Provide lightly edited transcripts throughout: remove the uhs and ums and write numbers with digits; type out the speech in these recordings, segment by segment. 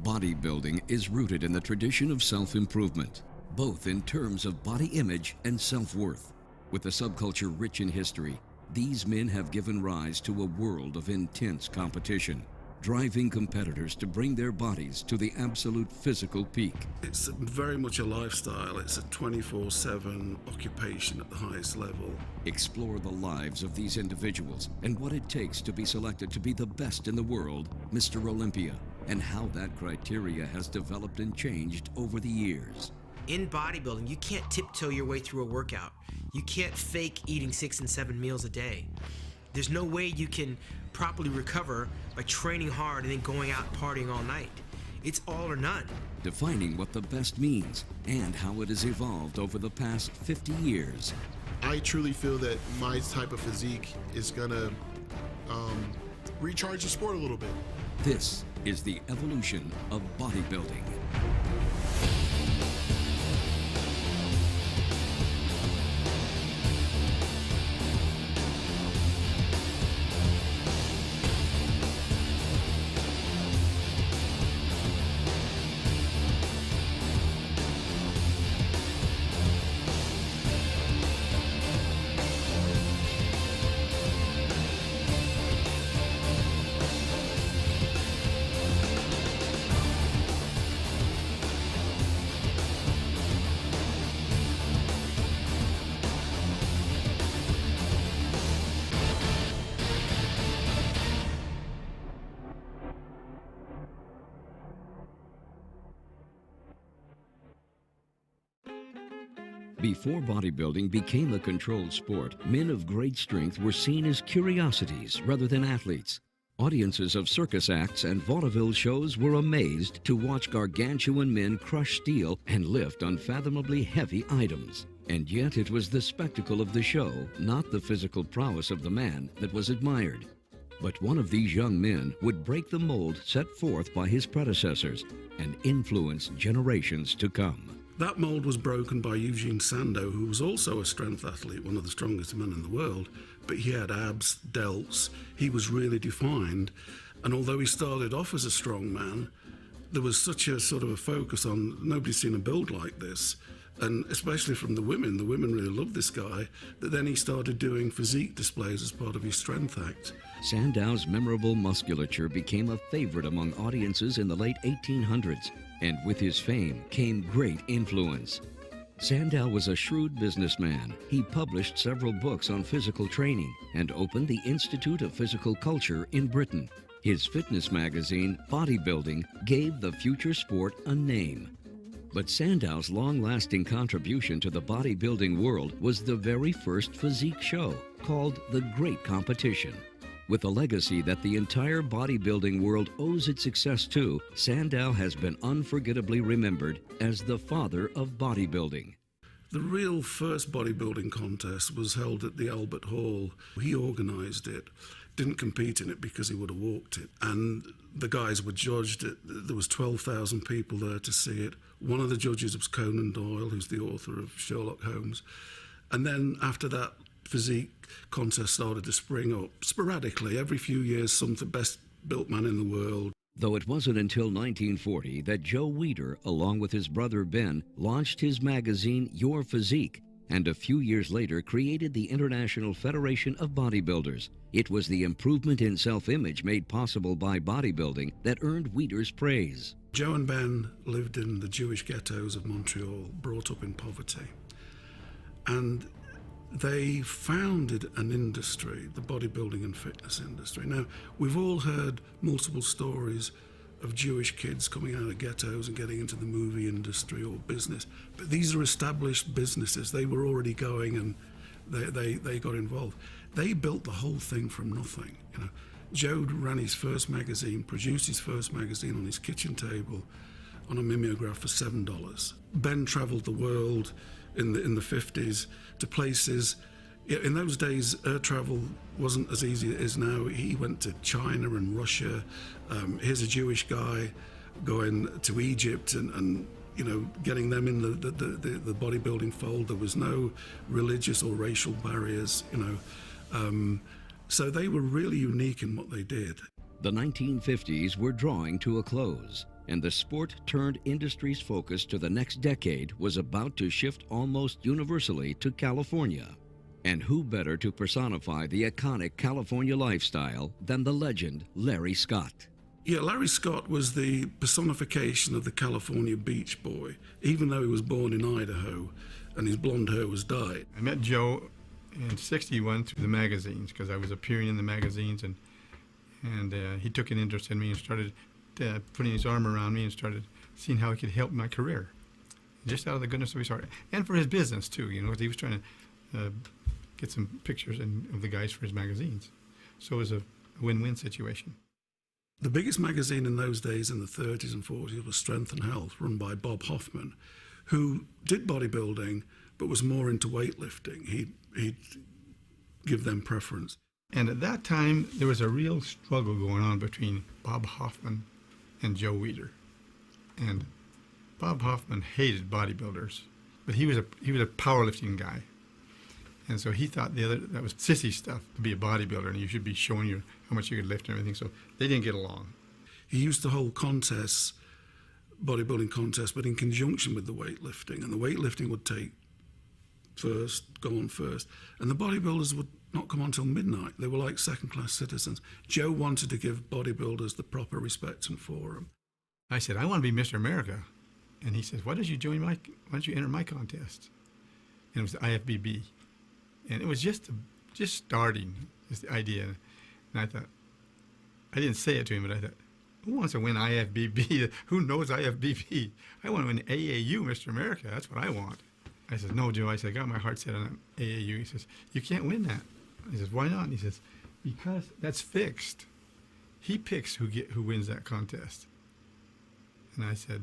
Bodybuilding is rooted in the tradition of self-improvement, both in terms of body image and self-worth. With a subculture rich in history, these men have given rise to a world of intense competition, driving competitors to bring their bodies to the absolute physical peak. It's very much a lifestyle. It's a 24/7 occupation at the highest level. Explore the lives of these individuals and what it takes to be selected to be the best in the world, Mr. Olympia, and how that criteria has developed and changed over the years. In bodybuilding, you can't tiptoe your way through a workout. You can't fake eating 6 and 7 meals a day. There's no way you can properly recover by training hard and then going out partying all night. It's all or none. Defining what the best means and how it has evolved over the past 50 years. I truly feel that my type of physique is gonna recharge the sport a little bit. This is the evolution of bodybuilding. Before bodybuilding became a controlled sport, men of great strength were seen as curiosities rather than athletes. Audiences of circus acts and vaudeville shows were amazed to watch gargantuan men crush steel and lift unfathomably heavy items. And yet it was the spectacle of the show, not the physical prowess of the man, that was admired. But one of these young men would break the mold set forth by his predecessors and influence generations to come. That mold was broken by Eugene Sandow, who was also a strength athlete, one of the strongest men in the world, but he had abs, delts, he was really defined. And although he started off as a strong man, there was such a sort of a focus on nobody's seen a build like this, and especially from the women really loved this guy, that then he started doing physique displays as part of his strength act. Sandow's memorable musculature became a favorite among audiences in the late 1800s, and with his fame came great influence. Sandow was a shrewd businessman. He published several books on physical training and opened the Institute of Physical Culture in Britain. His fitness magazine, Bodybuilding, gave the future sport a name. But Sandow's long-lasting contribution to the bodybuilding world was the very first physique show, called The Great Competition. With a legacy that the entire bodybuilding world owes its success to, Sandow has been unforgettably remembered as the father of bodybuilding. The real first bodybuilding contest was held at the Albert Hall. He organised it, didn't compete in it because he would have walked it. And the guys were judged. There was 12,000 people there to see it. One of the judges was Conan Doyle, who's the author of Sherlock Holmes. And then after that, physique contest started to spring up sporadically. Every few years, some of the best built man in the world. Though it wasn't until 1940 that Joe Weider, along with his brother Ben, launched his magazine Your Physique, and a few years later created the International Federation of Bodybuilders. It was the improvement in self-image made possible by bodybuilding that earned Weider's praise. Joe and Ben lived in the Jewish ghettos of Montreal, brought up in poverty. And they founded an industry, the bodybuilding and fitness industry. Now, we've all heard multiple stories of Jewish kids coming out of ghettos and getting into the movie industry or business, but these are established businesses. They were already going, and they got involved. They built the whole thing from nothing. You know, Joe ran his first magazine, produced his first magazine on his kitchen table on a mimeograph for $7. Ben traveled the world in the 50s to places. In those days, air travel wasn't as easy as it is now. He went to China and Russia. Here's a Jewish guy going to Egypt and you know, getting them in the bodybuilding fold. There was no religious or racial barriers, you know. So they were really unique in what they did. The 1950s were drawing to a close. and the sport turned industry's focus to the next decade was about to shift almost universally to California. And who better to personify the iconic California lifestyle than the legend Larry Scott? Yeah, Larry Scott was the personification of the California beach boy, even though he was born in Idaho and his blonde hair was dyed. I met Joe in '61 through the magazines because I was appearing in the magazines, and he took an interest in me and started putting his arm around me and started seeing how he could help my career, just out of the goodness of his heart, and for his business too. You know, he was trying to get some pictures of the guys for his magazines, so it was a win-win situation. The biggest magazine in those days in the 30s and 40s was Strength and Health, run by Bob Hoffman, who did bodybuilding but was more into weightlifting. He'd give them preference. And at that time, there was a real struggle going on between Bob Hoffman and Joe Weider. And Bob Hoffman hated bodybuilders, but he was a powerlifting guy. And so he thought that was sissy stuff to be a bodybuilder, and you should be showing how much you could lift and everything. So they didn't get along. He used to hold contests, bodybuilding contests, but in conjunction with the weightlifting. And the weightlifting would take go on first. And the bodybuilders would not come on till midnight. They were like second-class citizens. Joe wanted to give bodybuilders the proper respect and forum. I said, I want to be Mr. America. And he says, why don't you enter my contest? And it was the IFBB. And it was just starting, just the idea. And I thought, I didn't say it to him, but I thought, who wants to win IFBB? Who knows IFBB? I want to win AAU, Mr. America. That's what I want. I said, no, Joe. I said, I got my heart set on AAU. He says, you can't win that. He says, why not? And he says, because that's fixed. He picks who wins that contest. And I said,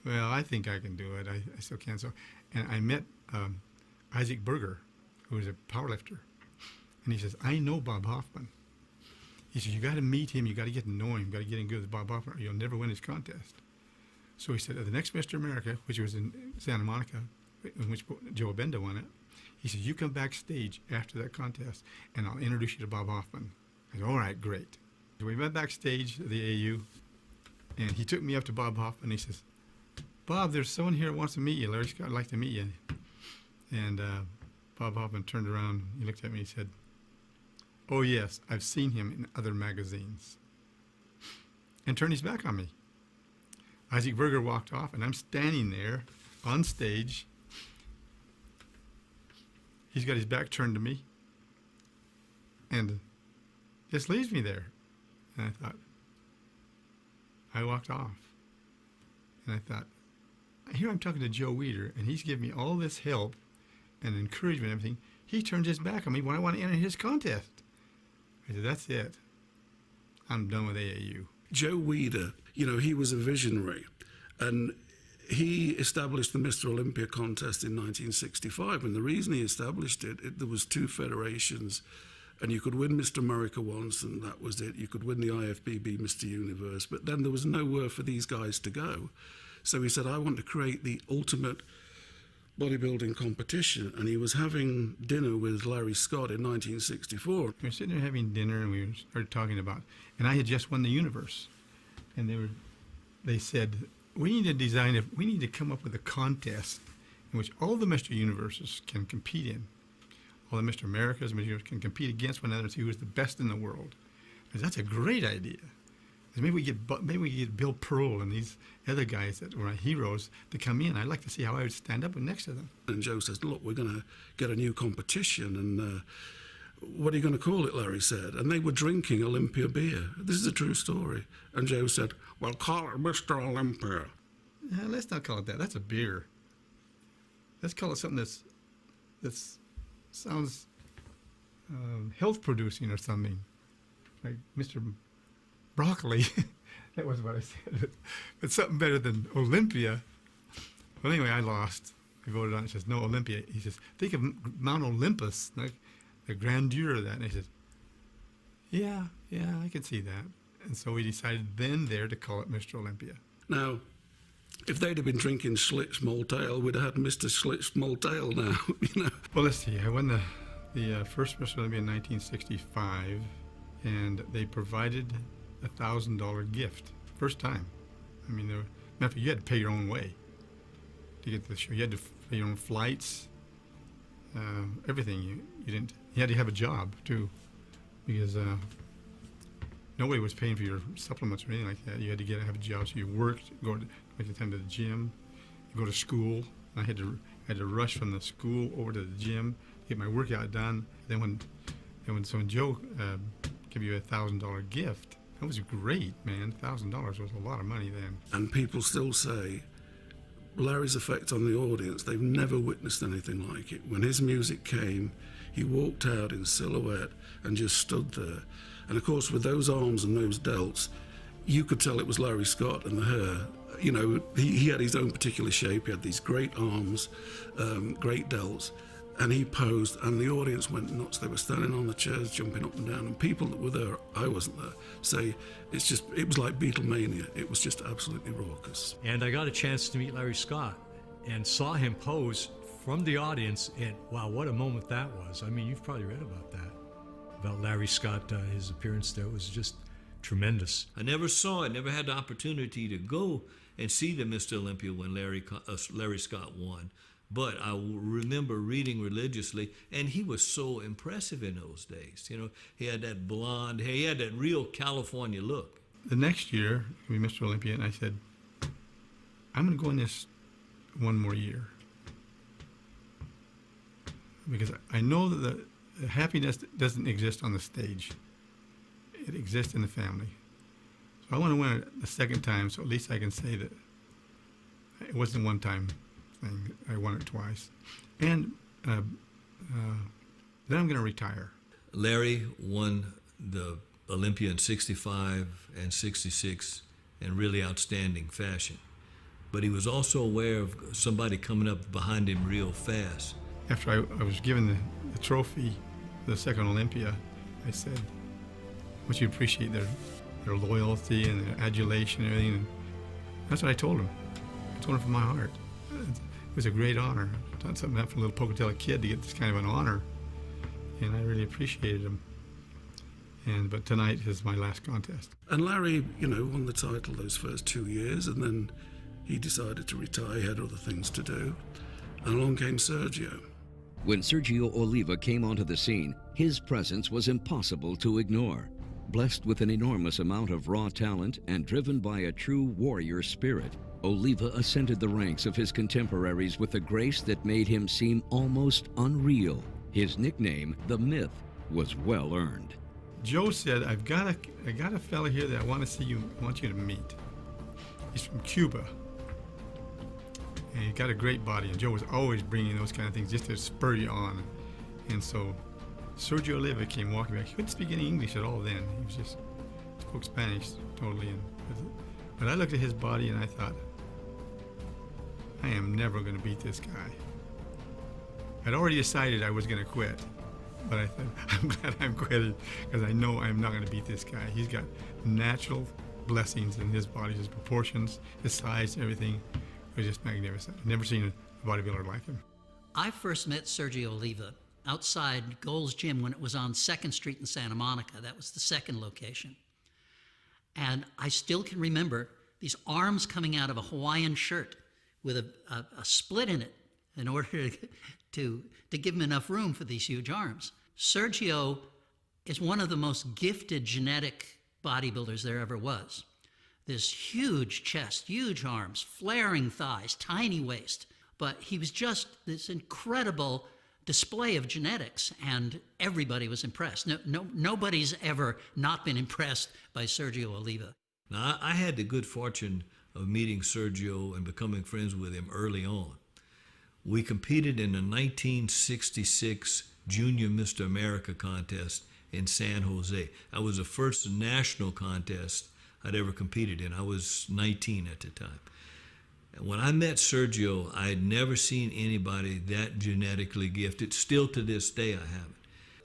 well, I think I can do it. I still can. So, and I met Isaac Berger, who was a powerlifter. And he says, I know Bob Hoffman. He says, you got to meet him. You got to get to know him. You got to get in good with Bob Hoffman, or you'll never win his contest. So he said, at the next Mr. America, which was in Santa Monica, in which Joe Benda won it, he said, you come backstage after that contest, and I'll introduce you to Bob Hoffman. I said, all right, great. So we went backstage at the AAU, and he took me up to Bob Hoffman. And he says, Bob, there's someone here who wants to meet you. Larry Scott would like to meet you. And Bob Hoffman turned around, he looked at me, and he said, oh yes, I've seen him in other magazines. And turned his back on me. Isaac Berger walked off, and I'm standing there on stage. He's got his back turned to me, and just leaves me there. And I thought, I walked off. And I thought, here I'm talking to Joe Weider, and he's giving me all this help and encouragement and everything. He turns his back on me when I want to enter his contest. I said, that's it. I'm done with AAU. Joe Weider, he was a visionary, and he established the Mr. Olympia contest in 1965. And the reason he established it, there was two federations, and you could win Mr. America once, and that was it. You could win the IFBB Mr. Universe, but then there was nowhere for these guys to go. So he said, I want to create the ultimate bodybuilding competition. And he was having dinner with Larry Scott in 1964. We were sitting there having dinner, and we started talking about, and I had just won the universe. And they said, we need to come up with a contest in which all the Mr. Universes can compete in. All the Mr. Americas, can compete against one another and see who's the best in the world. I said, that's a great idea. Maybe we get Bill Pearl and these other guys that were heroes to come in. I'd like to see how I would stand up next to them. And Joe says, look, we're going to get a new competition, and what are you going to call it, Larry said. And they were drinking Olympia beer. This is a true story. And Joe said, well, call it Mr. Olympia. Let's not call it that. That's a beer. Let's call it something that sounds health-producing or something, like Mr. Broccoli. That wasn't what I said, but something better than Olympia. Well, anyway, I lost. I voted on it. It says, no, Olympia. He says, think of Mount Olympus, like the grandeur of that. And I said, yeah, I can see that. And so we decided then there to call it Mr. Olympia. Now, if they'd have been drinking Schlitz Malt Ale, we'd have had Mr. Schlitz Malt Ale now, Well, let's see. I won the first Mr. Olympia in 1965, and they provided $1,000 gift. First time. I mean, you had to pay your own way to get to the show. You had to pay your own flights, everything. You had to have a job too, because nobody was paying for your supplements or anything like that. You had to have a job, so you worked, go to attend to the gym, go to school. I had to rush from the school over to the gym, get my workout done. Then when Joe gave you $1,000 gift, that was great, man. $1,000 was a lot of money then. And people still say Larry's effect on the audience, they've never witnessed anything like it. When his music came, he walked out in silhouette and just stood there. And of course, with those arms and those delts, you could tell it was Larry Scott and the hair. You know, he had his own particular shape. He had these great arms, great delts, and he posed, and the audience went nuts. They were standing on the chairs, jumping up and down, and people that were there, I wasn't there, say it was like Beatlemania. It was just absolutely raucous. And I got a chance to meet Larry Scott and saw him pose from the audience, and wow, what a moment that was. I mean, you've probably read about that, about Larry Scott, his appearance there. It was just tremendous. I never saw it, never had the opportunity to go and see the Mr. Olympia when Larry Scott won. But I remember reading religiously, and he was so impressive in those days. You know, he had that blonde hair, he had that real California look. The next year, we Mr. Olympia, and I said, I'm going to go in this one more year. Because I know that the happiness doesn't exist on the stage. It exists in the family. So I want to win it the second time, so at least I can say that it wasn't a one-time thing. I won it twice. And then I'm going to retire. Larry won the Olympia in 65 and 66 in really outstanding fashion. But he was also aware of somebody coming up behind him real fast. After I was given the trophy for the second Olympia, I said, I want you to appreciate their loyalty and their adulation and everything. And that's what I told him. I told him from my heart. It was a great honor. I've done something for a little Pocatello kid to get this kind of an honor, and I really appreciated him. But tonight is my last contest. And Larry, you know, won the title those first 2 years, and then he decided to retire. He had other things to do. And along came Sergio. When Sergio Oliva came onto the scene, his presence was impossible to ignore. Blessed with an enormous amount of raw talent and driven by a true warrior spirit, Oliva ascended the ranks of his contemporaries with a grace that made him seem almost unreal. His nickname, The Myth, was well earned. Joe said, I got a fella here that I want you to meet. He's from Cuba. And he got a great body, and Joe was always bringing those kind of things just to spur you on. And so Sergio Oliva came walking back. He couldn't speak any English at all then. He was just spoke Spanish totally. But I looked at his body and I thought, I am never going to beat this guy. I'd already decided I was going to quit, but I thought, I'm glad I'm quitting because I know I'm not going to beat this guy. He's got natural blessings in his body, his proportions, his size, everything. It was just magnificent. I've never seen a bodybuilder like him. I first met Sergio Oliva outside Gold's Gym when it was on 2nd Street in Santa Monica. That was the second location. And I still can remember these arms coming out of a Hawaiian shirt with a split in it in order to give him enough room for these huge arms. Sergio is one of the most gifted genetic bodybuilders there ever was. This huge chest, huge arms, flaring thighs, tiny waist. But he was just this incredible display of genetics, and everybody was impressed. Nobody's ever not been impressed by Sergio Oliva. Now, I had the good fortune of meeting Sergio and becoming friends with him early on. We competed in the 1966 Junior Mr. America contest in San Jose. That was the first national contest I'd ever competed in. I was 19 at the time. And when I met Sergio, I had never seen anybody that genetically gifted. Still to this day, I haven't.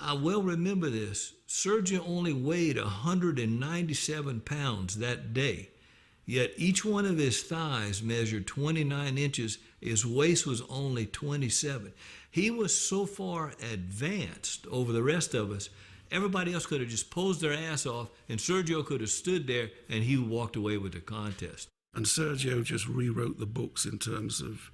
I well remember this. Sergio only weighed 197 pounds that day, yet each one of his thighs measured 29 inches. His waist was only 27. He was so far advanced over the rest of us Everybody else could have just posed their ass off, and Sergio could have stood there, and he walked away with the contest. And Sergio just rewrote the books in terms of,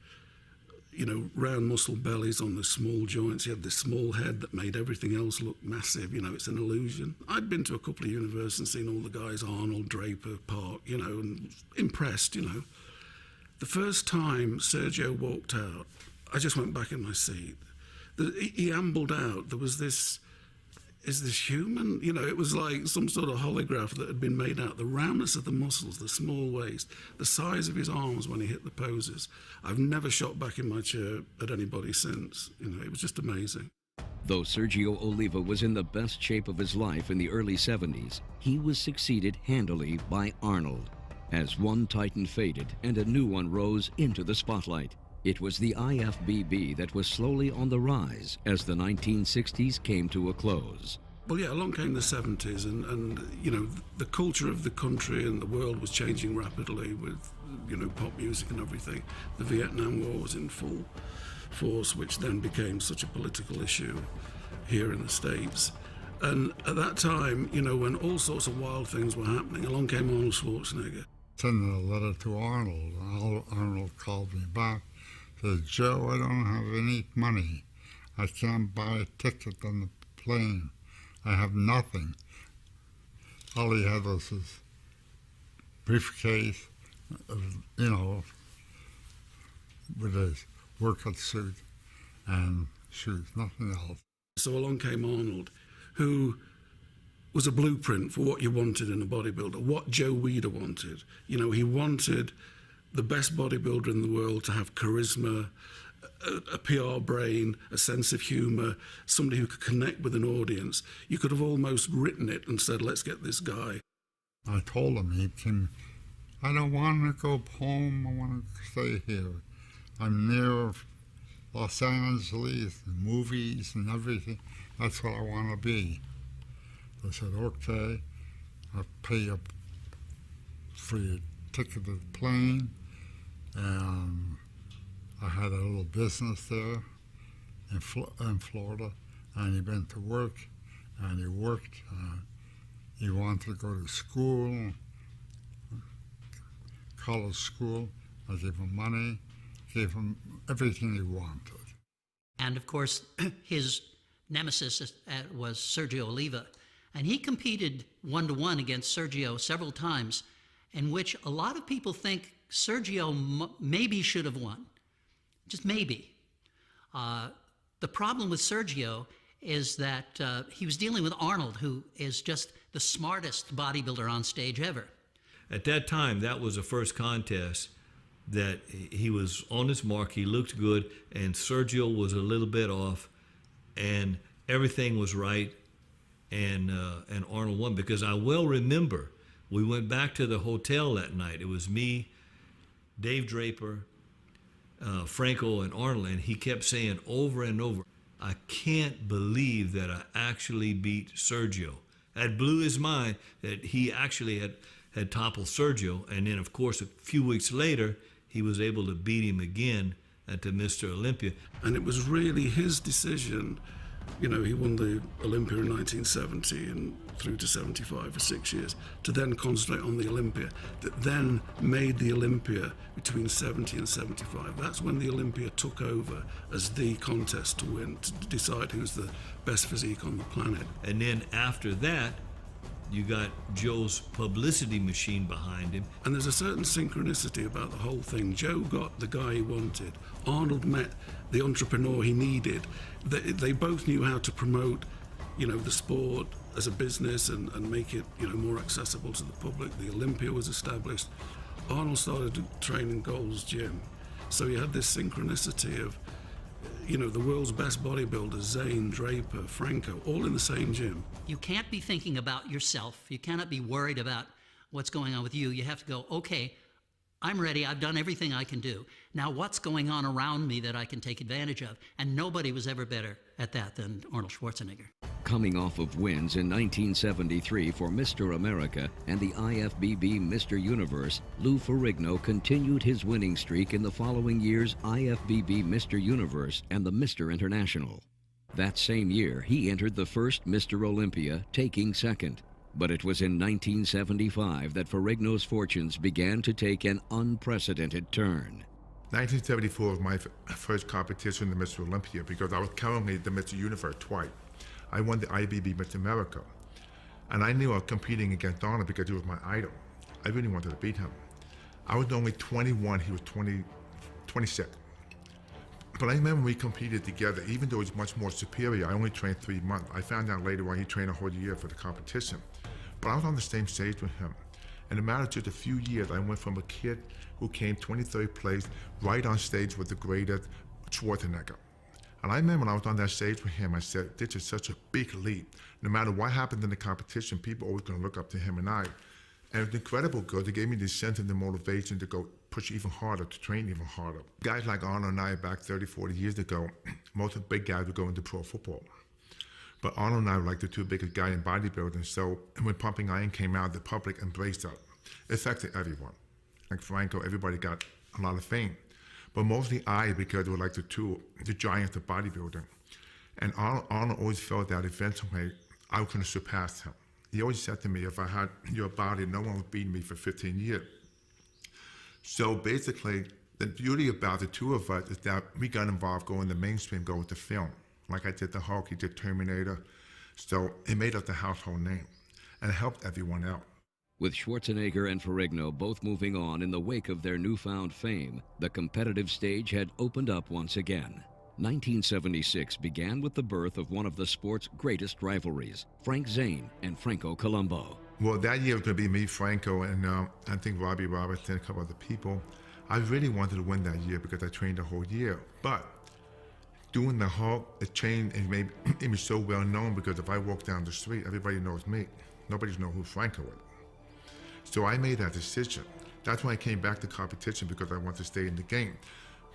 round muscle bellies on the small joints. He had this small head that made everything else look massive. It's an illusion. I'd been to a couple of universities and seen all the guys, Arnold, Draper, Park, and impressed, The first time Sergio walked out, I just went back in my seat. He ambled out. There was this, is this human? It was like some sort of holograph that had been made out. The roundness of the muscles, the small waist, the size of his arms when he hit the poses. I've never shot back in my chair at anybody since. It was just amazing. Though Sergio Oliva was in the best shape of his life in the early 70s, he was succeeded handily by Arnold. As one titan faded and a new one rose into the spotlight, it was the IFBB that was slowly on the rise as the 1960s came to a close. Well, yeah, along came the 70s, and the culture of the country and the world was changing rapidly with, pop music and everything. The Vietnam War was in full force, which then became such a political issue here in the States. And at that time, when all sorts of wild things were happening, along came Arnold Schwarzenegger. Sending a letter to Arnold, and Arnold called me back. Said, Joe, I don't have any money. I can't buy a ticket on the plane. I have nothing. All he had was his briefcase, with his workout suit and shoes, nothing else. So along came Arnold, who was a blueprint for what you wanted in a bodybuilder, what Joe Weider wanted. He wanted the best bodybuilder in the world to have charisma, a PR brain, a sense of humor, somebody who could connect with an audience. You could have almost written it and said, let's get this guy. I told him, I don't want to go home, I want to stay here. I'm near Los Angeles, the movies and everything. That's what I want to be. I said, okay, I'll pay you for your ticket to the plane. And I had a little business there in Florida, and he went to work, and he worked. He wanted to go to school, college school. I gave him money, gave him everything he wanted. And of course, his nemesis was Sergio Oliva. And he competed 1-to-1 against Sergio several times, in which a lot of people think Sergio maybe should have won. Just maybe. The problem with Sergio is that he was dealing with Arnold, who is just the smartest bodybuilder on stage ever. At that time, that was the first contest that he was on his mark, he looked good, and Sergio was a little bit off, and everything was right, and Arnold won. Because I well remember, we went back to the hotel that night. It was me, Dave Draper, Franco, and Arnold, and he kept saying over and over, I can't believe that I actually beat Sergio. That blew his mind that he actually had toppled Sergio. And then, of course, a few weeks later, he was able to beat him again at the Mr. Olympia. And it was really his decision. He won the Olympia in 1970 and through to 75 for 6 years, to then concentrate on the Olympia, that then made the Olympia between 70 and 75. That's when the Olympia took over as the contest to win, to decide who's the best physique on the planet. And then after that, you got Joe's publicity machine behind him. And there's a certain synchronicity about the whole thing. Joe got the guy he wanted. Arnold met the entrepreneur he needed. They both knew how to promote, the sport as a business and make it, more accessible to the public. The Olympia was established. Arnold started training Gold's Gym. So you had this synchronicity of, the world's best bodybuilders, Zane, Draper, Franco, all in the same gym. You can't be thinking about yourself. You cannot be worried about what's going on with you. You have to go, okay, I'm ready. I've done everything I can do. Now what's going on around me that I can take advantage of? And nobody was ever better at that than Arnold Schwarzenegger. Coming off of wins in 1973 for Mr. America and the IFBB Mr. Universe, Lou Ferrigno continued his winning streak in the following year's IFBB Mr. Universe and the Mr. International. That same year, he entered the first Mr. Olympia, taking second. But it was in 1975 that Ferrigno's fortunes began to take an unprecedented turn. 1974 was my first competition in Mr. Olympia because I was currently the Mr. Universe twice. I won the IBB Mr. America. And I knew I was competing against Arnold because he was my idol. I really wanted to beat him. I was only 21, he was 26. But I remember we competed together, even though he was much more superior. I only trained 3 months. I found out later on he trained a whole year for the competition. But I was on the same stage with him. In a matter of just a few years, I went from a kid who came 23rd place right on stage with the greatest Schwarzenegger. And I remember when I was on that stage with him, I said, this is such a big leap. No matter what happened in the competition, people are always going to look up to him and I. And it was incredible because it gave me the sense and the motivation to go push even harder, to train even harder. Guys like Arnold and I back 30, 40 years ago, most of the big guys would go into pro football. But Arnold and I were like the two biggest guys in bodybuilding, so when Pumping Iron came out, the public embraced us. It affected everyone. Like Franco, everybody got a lot of fame. But mostly I, because they were like the giants of bodybuilding. And Arnold always felt that eventually I was going to surpass him. He always said to me, if I had your body, no one would beat me for 15 years. So basically, the beauty about the two of us is that we got involved going the mainstream, go with the film. Like I did the Hulk, he did Terminator. So it made us the household name and it helped everyone out. With Schwarzenegger and Ferrigno both moving on in the wake of their newfound fame, the competitive stage had opened up once again. 1976 began with the birth of one of the sport's greatest rivalries, Frank Zane and Franco Columbu. Well, that year was going to be me, Franco, and I think Robbie Roberts and a couple other people. I really wanted to win that year because I trained the whole year. But doing the Hulk, it changed and made me so well known because if I walk down the street, everybody knows me. Nobody knows who Franco is. So I made that decision. That's why I came back to competition because I wanted to stay in the game.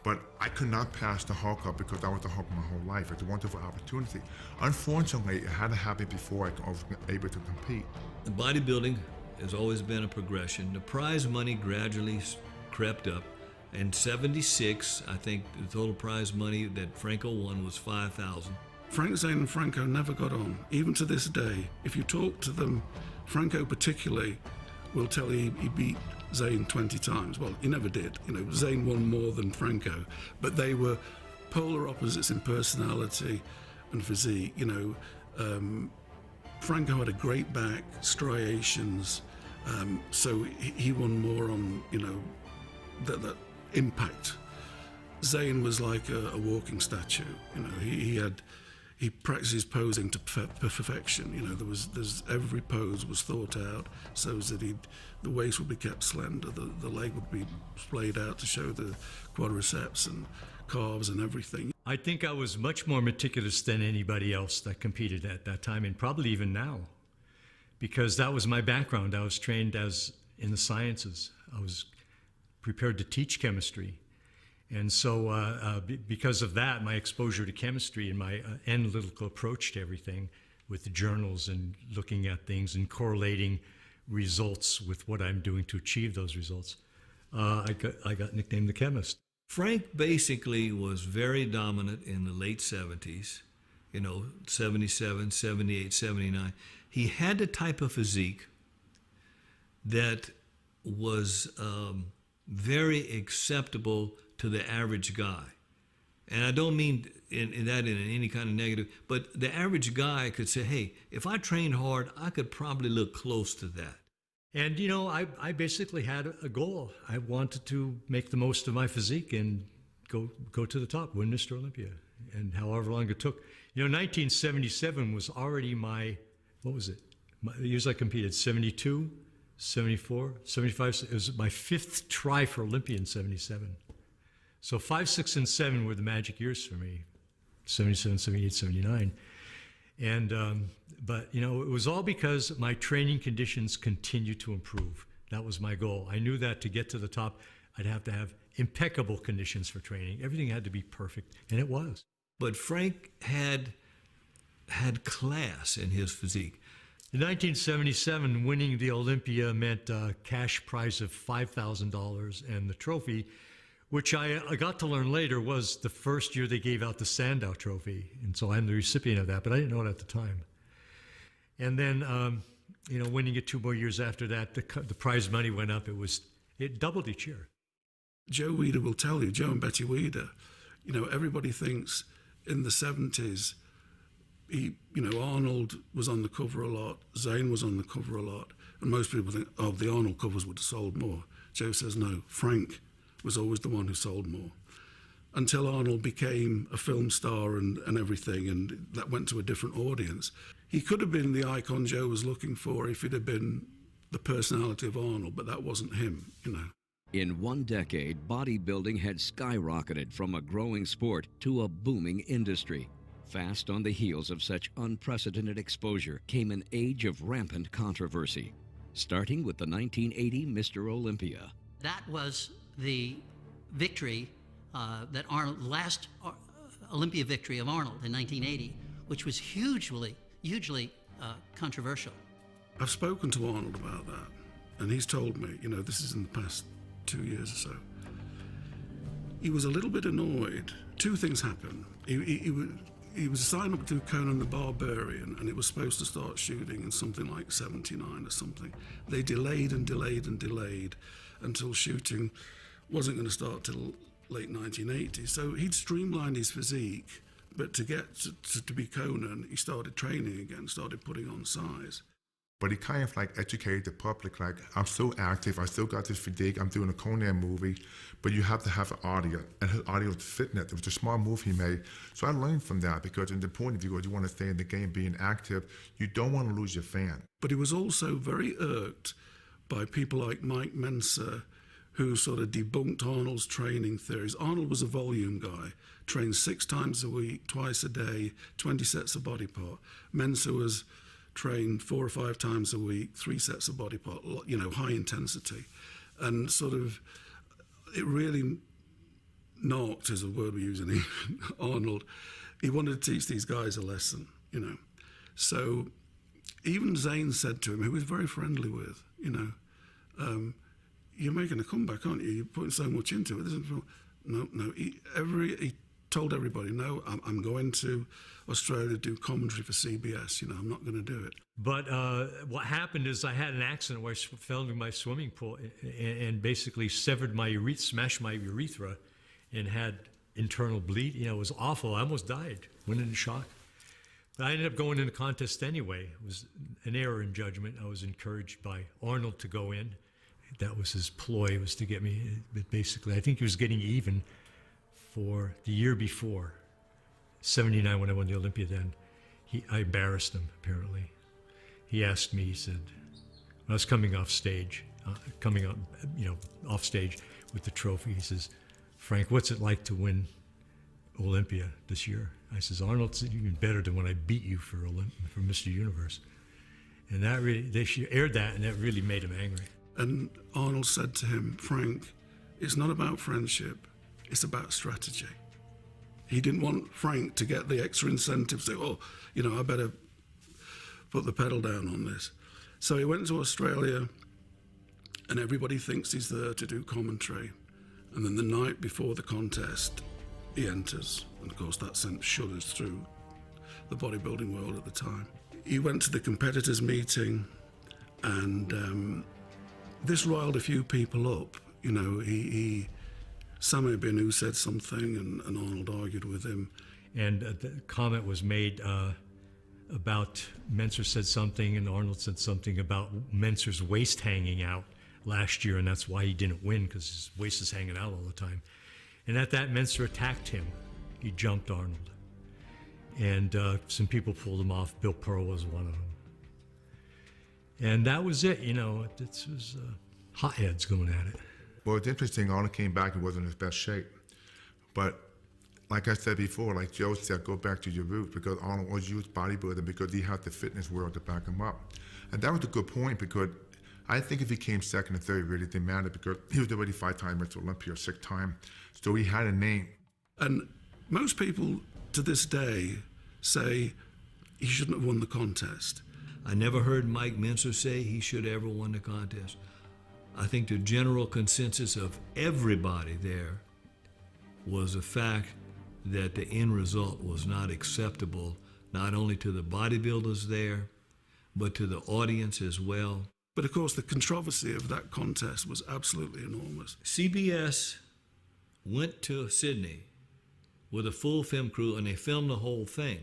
But I could not pass the Hulk up because I was the Hulk my whole life. It's a wonderful opportunity. Unfortunately, it had to happen before I was able to compete. The bodybuilding has always been a progression. The prize money gradually crept up. In '76, I think the total prize money that Franco won was $5,000. Frank Zane and Franco never got on. Even to this day, if you talk to them, Franco particularly will tell you he beat Zane 20 times. Well, he never did. You know, Zane won more than Franco, but they were polar opposites in personality and physique. You know, Franco had a great back, striations, so he won more on, you know, that impact. Zane was like a walking statue. You know, he practices posing to perfection. You know, there's every pose was thought out so that the waist would be kept slender, the leg would be splayed out to show the quadriceps and calves and everything. I think I was much more meticulous than anybody else that competed at that time, and probably even now, because that was my background. I was trained in the sciences. I was prepared to teach chemistry. And so because of that, my exposure to chemistry and my analytical approach to everything with the journals and looking at things and correlating results with what I'm doing to achieve those results, I got nicknamed the chemist. Frank basically was very dominant in the late 70s, you know, 77, 78, 79. He had the type of physique that was very acceptable to the average guy. And I don't mean in any kind of negative, but the average guy could say, hey, if I trained hard, I could probably look close to that. And, you know, I basically had a goal. I wanted to make the most of my physique and go to the top, win Mr. Olympia, and however long it took. You know, 1977 was already my, what was it? The years I competed, 72, 74, 75. It was my 5th try for Olympia in 77. So 5, 6, and 7 were the magic years for me, 77, 78, 79. And, but, you know, it was all because my training conditions continued to improve. That was my goal. I knew that to get to the top, I'd have to have impeccable conditions for training. Everything had to be perfect, and it was. But Frank had class in his physique. In 1977, winning the Olympia meant a cash prize of $5,000, and the trophy which I got to learn later was the first year they gave out the Sandow Trophy. And so I'm the recipient of that, but I didn't know it at the time. And then, winning it 2 more years after that, the prize money went up. It doubled each year. Joe Weider will tell you, Joe and Betty Weider, everybody thinks in the 70s, Arnold was on the cover a lot, Zane was on the cover a lot, and most people think, the Arnold covers would have sold more. Joe says, no, Frank was always the one who sold more. Until Arnold became a film star and everything, and that went to a different audience. He could have been the icon Joe was looking for if he'd have been the personality of Arnold, but that wasn't him, In 1 decade, bodybuilding had skyrocketed from a growing sport to a booming industry. Fast on the heels of such unprecedented exposure came an age of rampant controversy, starting with the 1980 Mr. Olympia. That was the victory last Olympia victory of Arnold in 1980, which was hugely controversial. I've spoken to Arnold about that, and he's told me, this is in the past 2 years or so. He was a little bit annoyed. 2 things happened. He was signed up to Conan the Barbarian, and it was supposed to start shooting in something like 79 or something. They delayed and delayed and delayed until shooting wasn't going to start till late 1980. So he'd streamlined his physique, but to get to be Conan, he started training again, started putting on size. But he kind of educated the public, I'm so active, I still got this physique, I'm doing a Conan movie, but you have to have an audio, and his audio was fitness. It was a smart move he made. So I learned from that, because in the point of view, you want to stay in the game, being active, you don't want to lose your fan. But he was also very irked by people like Mike Mensa, who sort of debunked Arnold's training theories. Arnold was a volume guy, trained 6 times a week, twice a day, 20 sets of body part. Mensa was trained 4 or 5 times a week, 3 sets of body part, high intensity. And sort of, it really knocked, is a word we use in Arnold. He wanted to teach these guys a lesson, So even Zane said to him, who he was very friendly with, you're making a comeback, aren't you? You're putting so much into it. No. He told everybody, no, I'm going to Australia to do commentary for CBS. I'm not going to do it. But what happened is I had an accident where I fell into my swimming pool and basically smashed my urethra and had internal bleed. It was awful. I almost died, went into shock. But I ended up going in the contest anyway. It was an error in judgment. I was encouraged by Arnold to go in. That was his ploy, was to get me. But basically, I think he was getting even for the year before, 79, when I won the Olympia then. I embarrassed him, apparently. He asked me, he said, when I was coming off stage with the trophy, he says, Frank, what's it like to win Olympia this year? I says, Arnold's even better than when I beat you for Mr. Universe. And that really, they aired that, and that really made him angry. And Arnold said to him, Frank, it's not about friendship, it's about strategy. He didn't want Frank to get the extra incentive, say, I better put the pedal down on this. So he went to Australia, and everybody thinks he's there to do commentary. And then the night before the contest, he enters. And of course, that sent shudders through the bodybuilding world at the time. He went to the competitors' meeting, and this riled a few people up. Sami Binu said something, and Arnold argued with him. And the comment was made about Menser said something, and Arnold said something about Menser's waist hanging out last year, and that's why he didn't win, because his waist is hanging out all the time. And at that, Menser attacked him. He jumped Arnold. And some people pulled him off. Bill Pearl was one of them. And that was it, it was hotheads going at it. Well, it's interesting, Arnold came back and wasn't in his best shape. But like I said before, like Joe said, go back to your roots, because Arnold always used bodybuilding because he had the fitness world to back him up. And that was a good point, because I think if he came second and third, it really didn't matter, because he was already 5-time Mr. Olympia, 6th time. So he had a name. And most people to this day say he shouldn't have won the contest. I never heard Mike Menser say he should have ever won the contest. I think the general consensus of everybody there was the fact that the end result was not acceptable, not only to the bodybuilders there, but to the audience as well. But of course, the controversy of that contest was absolutely enormous. CBS went to Sydney with a full film crew, and they filmed the whole thing.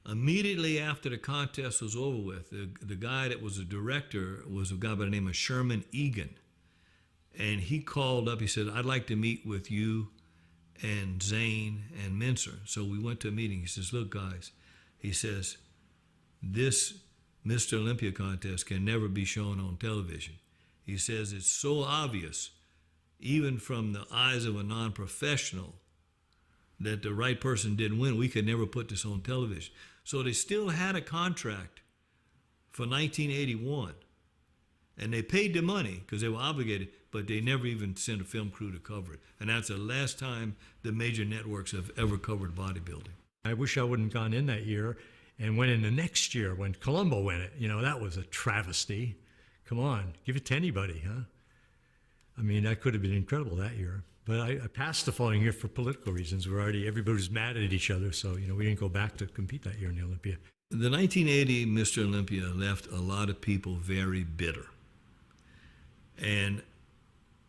Immediately after the contest was over with, the guy that was the director was a guy by the name of Sherman Egan. And he called up, he said, "I'd like to meet with you and Zane and Mincer." So we went to a meeting. He says, "Look, guys," he says, "this Mr. Olympia contest can never be shown on television." He says, "It's so obvious, even from the eyes of a non-professional, that the right person didn't win. We could never put this on television." So they still had a contract for 1981, and they paid the money because they were obligated, but they never even sent a film crew to cover it. And that's the last time the major networks have ever covered bodybuilding. I wish I wouldn't gone in that year and went in the next year when Colombo won it. You know, that was a travesty. Come on, give it to anybody, huh? I mean, that could have been incredible that year. But I passed the following year for political reasons. Everybody was mad at each other, so, you know, we didn't go back to compete that year in the Olympia. The 1980 Mr. Olympia left a lot of people very bitter. And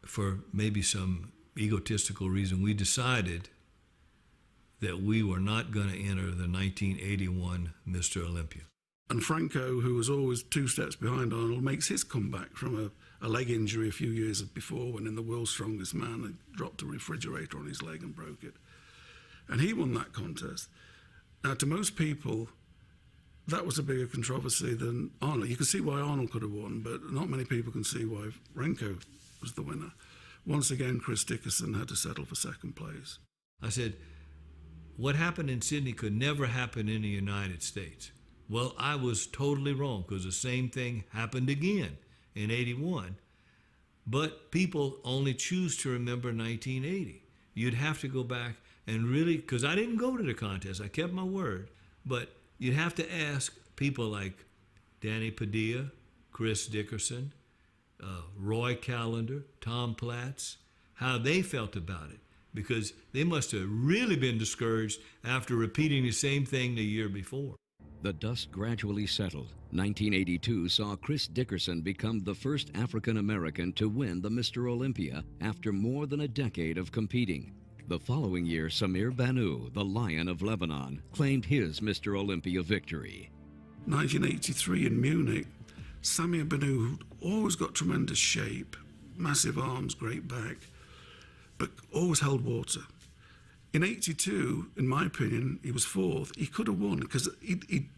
for maybe some egotistical reason, we decided that we were not going to enter the 1981 Mr. Olympia. And Franco, who was always 2 steps behind Arnold, makes his comeback from a leg injury a few years before, when in the World's Strongest Man, he dropped a refrigerator on his leg and broke it. And he won that contest. Now, to most people, that was a bigger controversy than Arnold. You can see why Arnold could have won, but not many people can see why Franco was the winner. Once again, Chris Dickerson had to settle for second place. I said, what happened in Sydney could never happen in the United States. Well, I was totally wrong, because the same thing happened again in 81. But people only choose to remember 1980. You'd have to go back and really, because I didn't go to the contest, I kept my word, but you'd have to ask people like Danny Padilla, Chris Dickerson, Roy Callender, Tom Platz, how they felt about it, because they must have really been discouraged after repeating the same thing the year before. The dust gradually settled. 1982 saw Chris Dickerson become the first African American to win the Mr. Olympia after more than a decade of competing. The following year, Samir Banu, the Lion of Lebanon, claimed his Mr. Olympia victory. 1983 in Munich, Samir Banu, who'd always got tremendous shape, massive arms, great back, but always held water. In 82, in my opinion, he was fourth. He could have won because he'd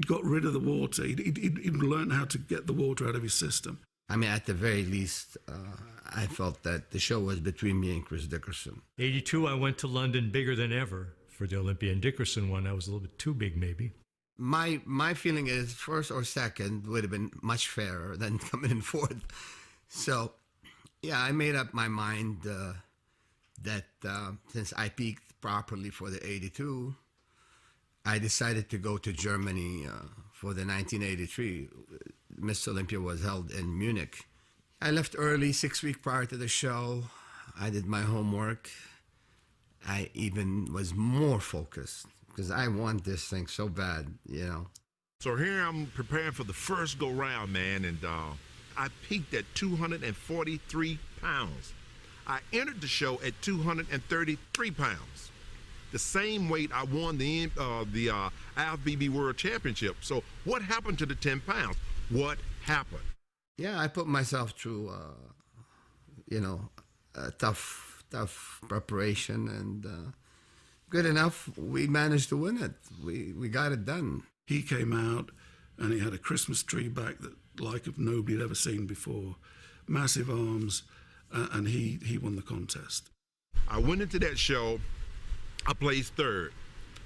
got rid of the water. He'd learned how to get the water out of his system. I mean, at the very least, I felt that the show was between me and Chris Dickerson. 82, I went to London bigger than ever for the Olympia, and Dickerson won. I was a little bit too big, maybe. My feeling is first or second would have been much fairer than coming in fourth. So, yeah, I made up my mind that since I peaked properly for the 82, I decided to go to Germany for the 1983. Miss Olympia was held in Munich. I left early, 6 weeks prior to the show. I did my homework. I even was more focused because I want this thing so bad, you know. So here I'm preparing for the first go round, man, and I peaked at 243 pounds. I entered the show at 233 pounds, the same weight I won the IFBB World Championship. So what happened to the 10 pounds? What happened? Yeah, I put myself through, a tough preparation, and good enough, we managed to win it. We got it done. He came out and he had a Christmas tree back that like nobody had ever seen before, massive arms, and he won the contest. I went into that show, I placed third.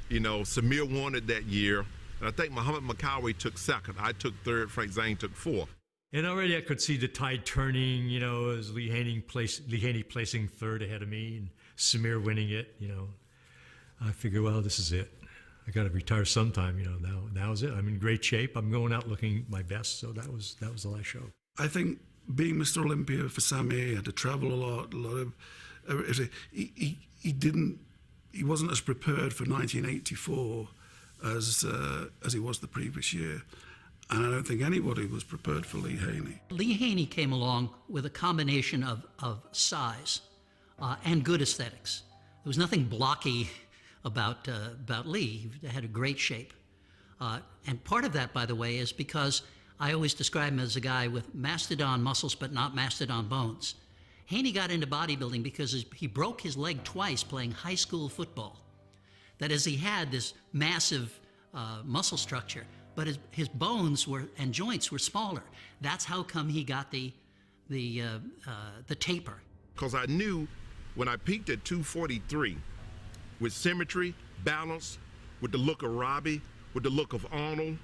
You know, Samir won it that year, and I think Muhammad Makawi took second. I took third, Frank Zane took fourth. And already I could see the tide turning, you know, as Lee Haney placing third ahead of me and Samir winning it, you know. I figured, well, this is it. I got to retire sometime, you know. Now is it. I'm in great shape. I'm going out looking my best. So that was the last show. I think being Mr. Olympia for Samir, he had to travel a lot of He wasn't as prepared for 1984 as he was the previous year. And I don't think anybody was prepared for Lee Haney. Lee Haney came along with a combination of size and good aesthetics. There was nothing blocky about Lee. He had a great shape. And part of that, by the way, is because I always describe him as a guy with mastodon muscles but not mastodon bones. Haney got into bodybuilding because he broke his leg twice playing high school football. That is, he had this massive muscle structure, but his bones and joints were smaller. That's how come he got the taper. Because I knew when I peaked at 243, with symmetry, balance, with the look of Robbie, with the look of Arnold,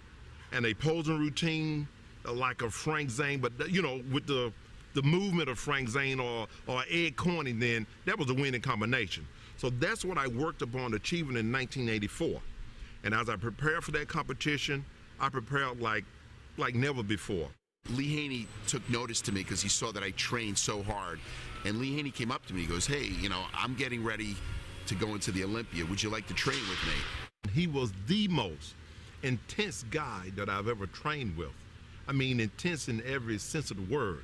and a posing routine like a Frank Zane, but with the movement of Frank Zane or Ed Corning, then that was a winning combination. So that's what I worked upon achieving in 1984. And as I prepared for that competition, I prepared like never before. Lee Haney took notice to me because he saw that I trained so hard. And Lee Haney came up to me, he goes, hey, I'm getting ready to go into the Olympia. Would you like to train with me? He was the most intense guy that I've ever trained with. I mean, intense in every sense of the word.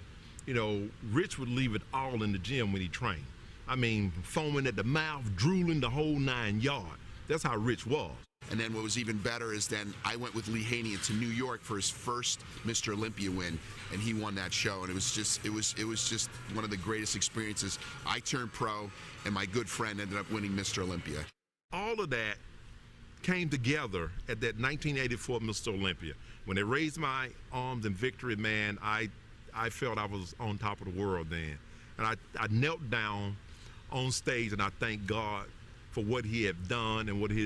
Rich would leave it all in the gym when he trained. I mean, foaming at the mouth, drooling the whole 9 yards. That's how Rich was. And then what was even better is then I went with Lee Haney into New York for his first Mr. Olympia win, and he won that show. And it was just one of the greatest experiences. I turned pro, and my good friend ended up winning Mr. Olympia. All of that came together at that 1984 Mr. Olympia. When they raised my arms in victory, man, I felt I was on top of the world then. And I knelt down on stage, and I thank God for what he had done and what he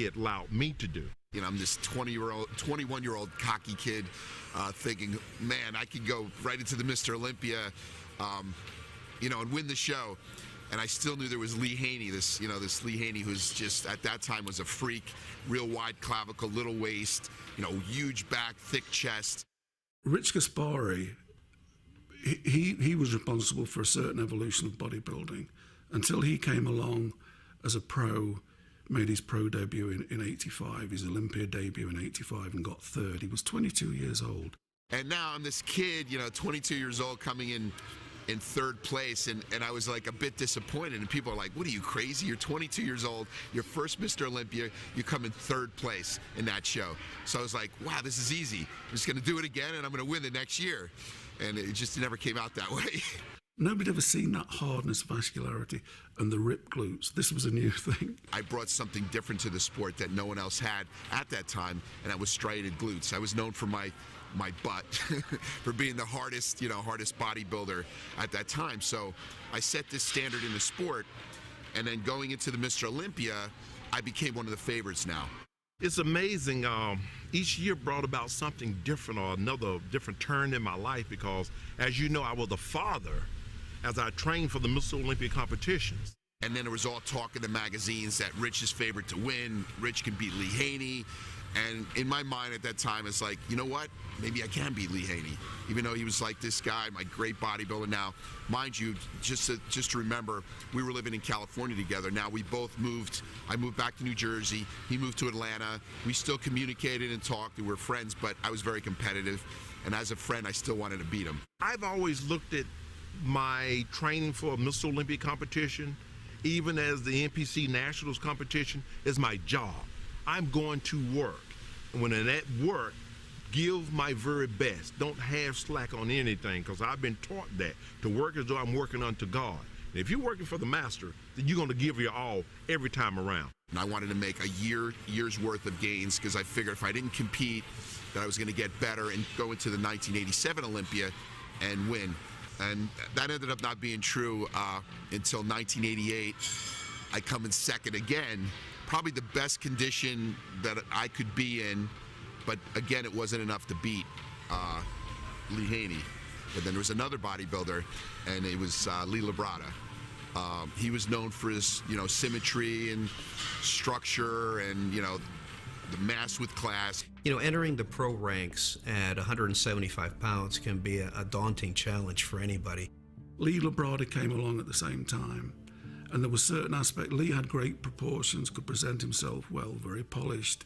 had allowed me to do. I'm this 21-year-old cocky kid thinking, man, I could go right into the Mr. Olympia, and win the show. And I still knew there was Lee Haney, this Lee Haney who's just at that time was a freak, real wide clavicle, little waist, huge back, thick chest. Rich Gaspari, he was responsible for a certain evolution of bodybuilding until he came along as a pro, made his pro debut in 85, his Olympia debut in 85, and got third. He was 22 years old. And now I'm this kid, 22 years old, coming in third place, and I was like a bit disappointed, and people are like, what are you, crazy? You're 22 years old, your first Mr. Olympia, you come in third place in that show. So I was like, wow, this is easy. I'm just gonna do it again, and I'm gonna win the next year. And it just never came out that way. Nobody had ever seen that hardness, vascularity, and the ripped glutes. This was a new thing. I brought something different to the sport that no one else had at that time, and that was striated glutes. I was known for my butt, for being the hardest bodybuilder at that time. So I set this standard in the sport, and then going into the Mr. Olympia, I became one of the favorites now. It's amazing. Each year brought about something different or another different turn in my life because, as you know, I was a father as I trained for the Mr. Olympia competitions. And then there was all talk in the magazines that Rich is favored to win, Rich can beat Lee Haney. And in my mind at that time, it's like, you know what? Maybe I can beat Lee Haney, even though he was like this guy, my great bodybuilder. Now, mind you, just to remember, we were living in California together. Now we both moved. I moved back to New Jersey. He moved to Atlanta. We still communicated and talked. We were friends, but I was very competitive. And as a friend, I still wanted to beat him. I've always looked at my training for a Mr. Olympia competition, even as the NPC Nationals competition, is my job. I'm going to work. And when I'm at work, give my very best. Don't have slack on anything, because I've been taught that, to work as though I'm working unto God. And if you're working for the master, then you're going to give your all every time around. And I wanted to make a year's worth of gains, because I figured if I didn't compete, that I was going to get better and go into the 1987 Olympia and win. And that ended up not being true until 1988. I come in second again, probably the best condition that I could be in, but again, it wasn't enough to beat Lee Haney. But then there was another bodybuilder, and it was Lee Labrada. He was known for his, symmetry and structure and, the mass with class. Entering the pro ranks at 175 pounds can be a daunting challenge for anybody. Lee Labrada came along at the same time, and there were certain aspects. Lee had great proportions, could present himself well, very polished,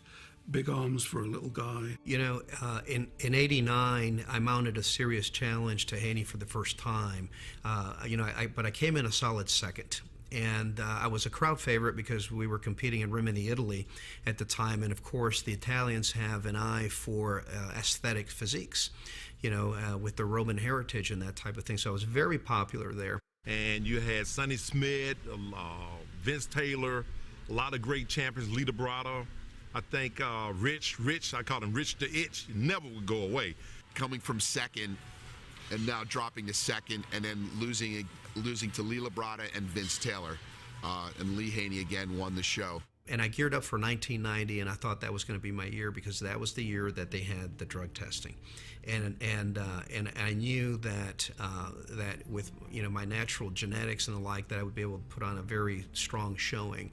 big arms for a little guy. You know, in '89, I mounted a serious challenge to Haney for the first time. But I came in a solid second. And I was a crowd favorite because we were competing in Rimini, Italy at the time. And of course, the Italians have an eye for aesthetic physiques, with the Roman heritage and that type of thing. So I was very popular there. And you had Sonny Smith, Vince Taylor, a lot of great champions, Lee Labrada. I think Rich, I called him Rich the Itch, he never would go away. Coming from second and now dropping to second and then losing to Lee Labrada and Vince Taylor. And Lee Haney again won the show. And I geared up for 1990, and I thought that was going to be my year because that was the year that they had the drug testing, and I knew that with my natural genetics and the like, that I would be able to put on a very strong showing.